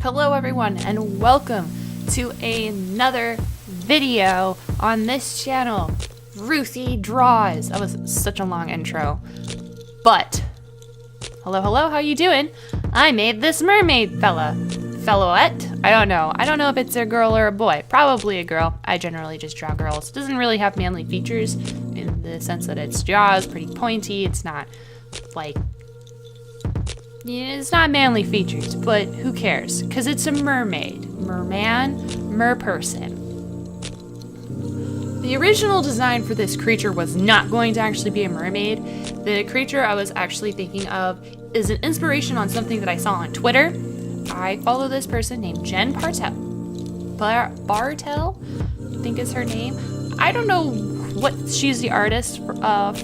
Hello everyone and welcome to another video on this channel, Ruthie Draws. That was such a long intro, but hello, how you doing? I made this mermaid fellowette. I don't know if it's a girl or a boy. Probably a girl. I generally just draw girls. It doesn't really have manly features in the sense that its jaw is pretty pointy. It's not like, it's not manly features, but who cares? Because it's a mermaid. Merman, merperson. The original design for this creature was not going to actually be a mermaid. The creature I was actually thinking of is an inspiration on something that I saw on Twitter. I follow this person named Jen Bartel, I think is her name. I don't know what she's the artist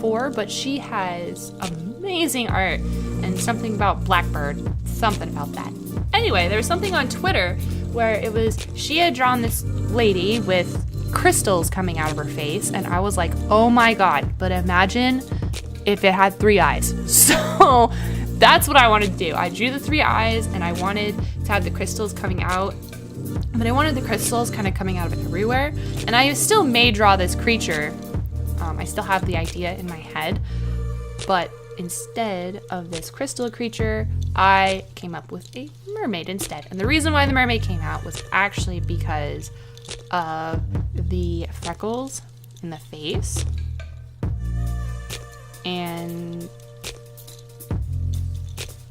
for, but she has amazing art and something about Blackbird, something about that. Anyway, there was something on Twitter where it was, she had drawn this lady with crystals coming out of her face, and I was like, oh my god, but imagine if it had 3 eyes. So that's what I wanted to do. I drew the 3 eyes and I wanted to have the crystals coming out, but I wanted the crystals kind of coming out of everywhere, and I still may draw this creature. I still have the idea in my head, but instead of this crystal creature, I came up with a mermaid instead. And the reason why the mermaid came out was actually because of the freckles in the face. And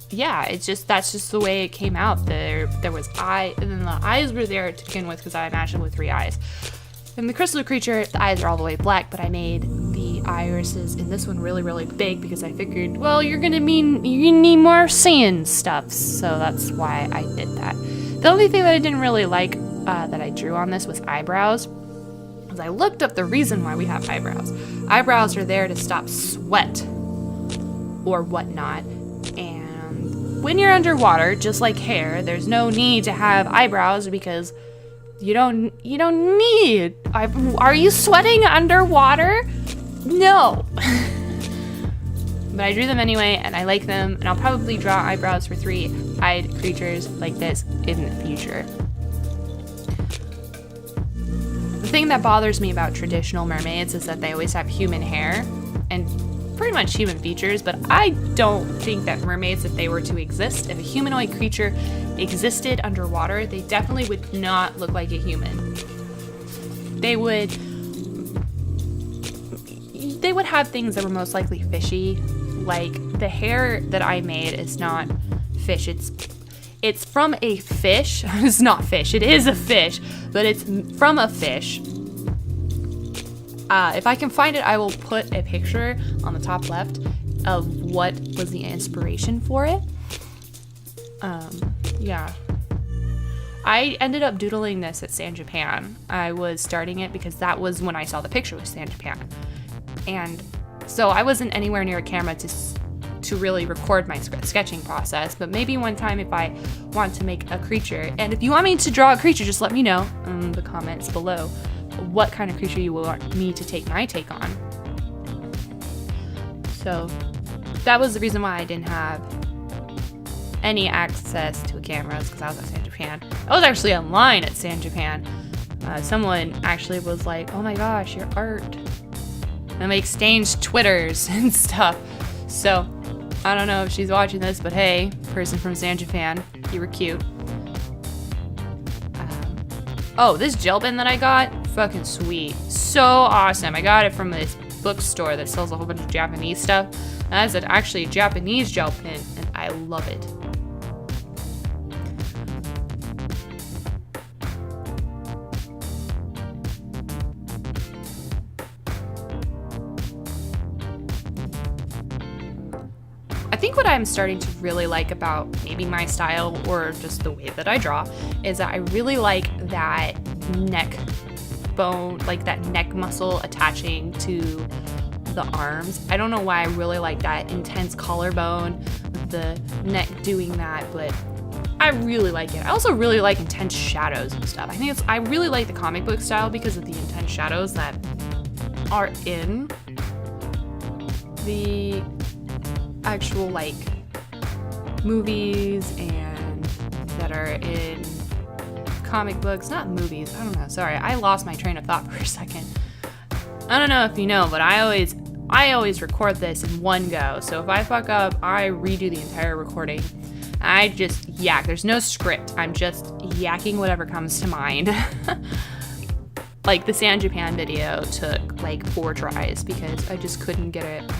yeah, that's just the way it came out. There was eye, and then the eyes were there to begin with because I imagined with 3 eyes. In the crystal creature, the eyes are all the way black, but I made the irises in this one really, really big because I figured, well, you need more sand stuff, so that's why I did that. The only thing that I didn't really like that I drew on this was eyebrows. Because I looked up the reason why we have eyebrows. Eyebrows are there to stop sweat or whatnot, and when you're underwater, just like hair, there's no need to have eyebrows because you don't need. Are you sweating underwater? No. But I drew them anyway, and I like them, and I'll probably draw eyebrows for 3-eyed creatures like this in the future. The thing that bothers me about traditional mermaids is that they always have human hair and pretty much human features, but I don't think that mermaids, if they were to exist, if a humanoid creature existed underwater, they definitely would not look like a human. They would have things that were most likely fishy. Like the hair that I made is not fish. It's from a fish. It's not fish. It is a fish, but it's from a fish. If I can find it, I will put a picture on the top left of what was the inspiration for it. Yeah. I ended up doodling this at San Japan. I was starting it because that was when I saw the picture with San Japan. And so I wasn't anywhere near a camera to really record my sketching process, but maybe one time if I want to make a creature, and if you want me to draw a creature, just let me know in the comments below what kind of creature you want me to take my take on. So that was the reason why I didn't have any access to a camera, because I was at San Japan. I was actually online at San Japan. Someone actually was like, oh my gosh, your art. And we exchanged Twitters and stuff. So I don't know if she's watching this, but hey, person from San Japan, you were cute. Oh, this gel pen that I got, fucking sweet. So awesome. I got it from this bookstore that sells a whole bunch of Japanese stuff. That's actually a Japanese gel pen, and I love it. I think what I'm starting to really like about maybe my style or just the way that I draw is that I really like that neck bone, like that neck muscle attaching to the arms. I don't know why I really like that intense collarbone with the neck doing that, but I really like it. I also really like intense shadows and stuff. I really like the comic book style because of the intense shadows that are in the actual like movies and that are in comic books, not movies. I don't know. Sorry, I lost my train of thought for a second. I don't know if you know, but I always record this in one go. So if I fuck up, I redo the entire recording. I just yak. There's no script. I'm just yakking whatever comes to mind. Like the San Japan video took like 4 tries because I just couldn't get it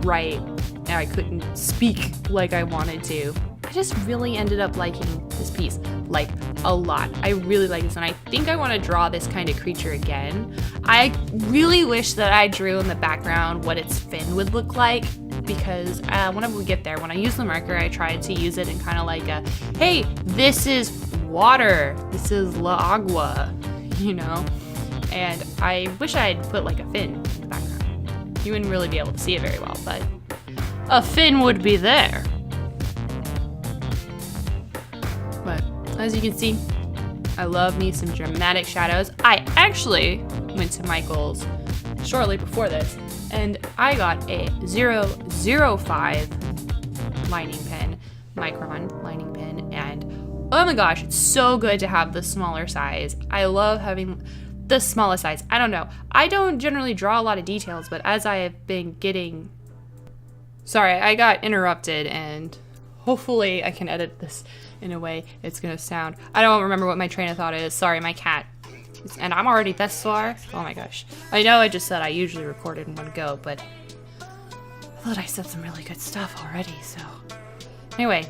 right. And I couldn't speak like I wanted to. I just really ended up liking this piece, like, a lot. I really like this, and I think I want to draw this kind of creature again. I really wish that I drew in the background what its fin would look like, because whenever we get there, when I use the marker, I tried to use it in kind of like a, hey, this is water, this is la agua, you know? And I wish I had put like a fin in the background. You wouldn't really be able to see it very well, but a fin would be there. But as you can see, I love me some dramatic shadows. I actually went to Michael's shortly before this, and I got a 005 lining pen, micron lining pen, and oh my gosh, it's so good to have the smaller size. I love having the smallest size. I don't know. I don't generally draw a lot of details, but as I have been getting... Sorry, I got interrupted, and hopefully I can edit this in a way it's gonna sound... I don't remember what my train of thought is. Sorry, my cat. And I'm already this far. Oh my gosh. I know I just said I usually record it in one go, but I thought I said some really good stuff already, so... Anyway,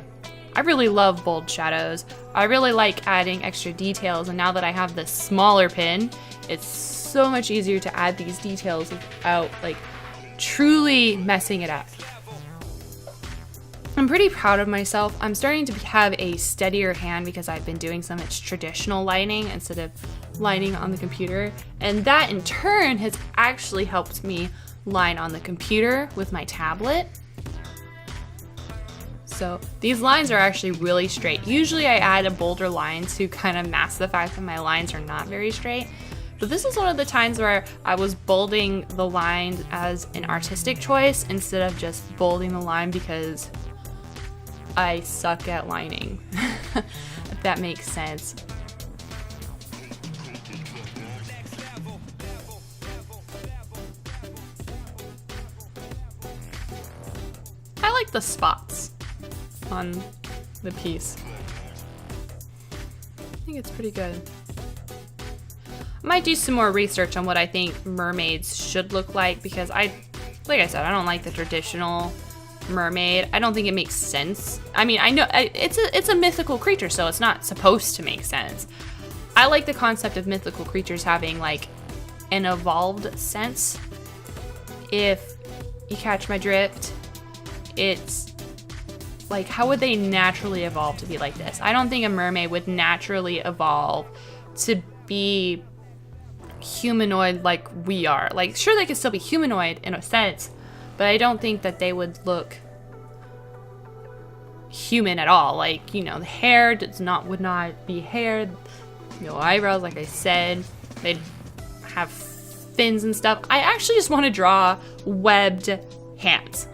I really love bold shadows. I really like adding extra details, and now that I have this smaller pen, it's so much easier to add these details without, like, truly messing it up. I'm pretty proud of myself. I'm starting to have a steadier hand because I've been doing some traditional lining instead of lining on the computer, and that in turn has actually helped me line on the computer with my tablet. So these lines are actually really straight. Usually I add a bolder line to kind of mask the fact that my lines are not very straight. But this is one of the times where I was bolding the line as an artistic choice instead of just bolding the line because I suck at lining, if that makes sense. I like the spots on the piece. I think it's pretty good. I might do some more research on what I think mermaids should look like because like I said, I don't like the traditional mermaid. I don't think it makes sense. I mean, I know it's a mythical creature, so it's not supposed to make sense. I like the concept of mythical creatures having like an evolved sense. If you catch my drift, it's like, how would they naturally evolve to be like this? I don't think a mermaid would naturally evolve to be humanoid like we are. Like, sure, they could still be humanoid in a sense, but I don't think that they would look human at all. Like, you know, the hair would not be hair, no eyebrows, like I said. They'd have fins and stuff. I actually just want to draw webbed hands.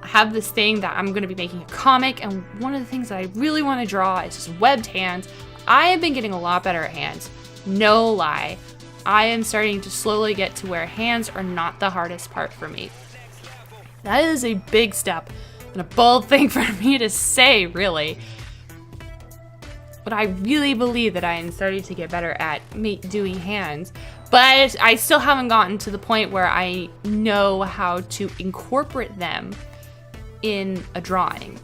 I have this thing that I'm going to be making a comic, and one of the things that I really want to draw is just webbed hands. I have been getting a lot better at hands. No lie. I am starting to slowly get to where hands are not the hardest part for me. That is a big step and a bold thing for me to say, really. But I really believe that I am starting to get better at doing hands. But I still haven't gotten to the point where I know how to incorporate them in a drawing.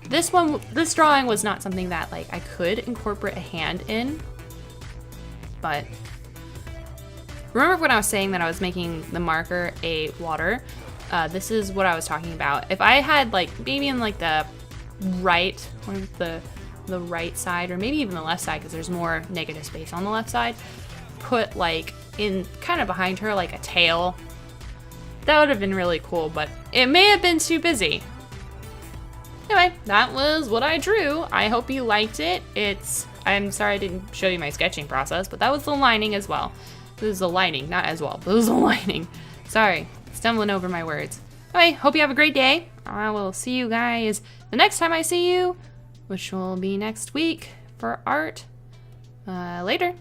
This drawing was not something that like I could incorporate a hand in. But remember when I was saying that I was making the marker a water? This is what I was talking about. If I had like maybe in like the right, the right side, or maybe even the left side, because there's more negative space on the left side, put like in kind of behind her like a tail, that would have been really cool, but it may have been too busy. Anyway, that was what I drew. I hope you liked it. I'm sorry I didn't show you my sketching process, but that was the lining as well. This is the lining, not as well, but this is the lining. Sorry, stumbling over my words. Anyway, hope you have a great day. I will see you guys the next time I see you, which will be next week for art. Later.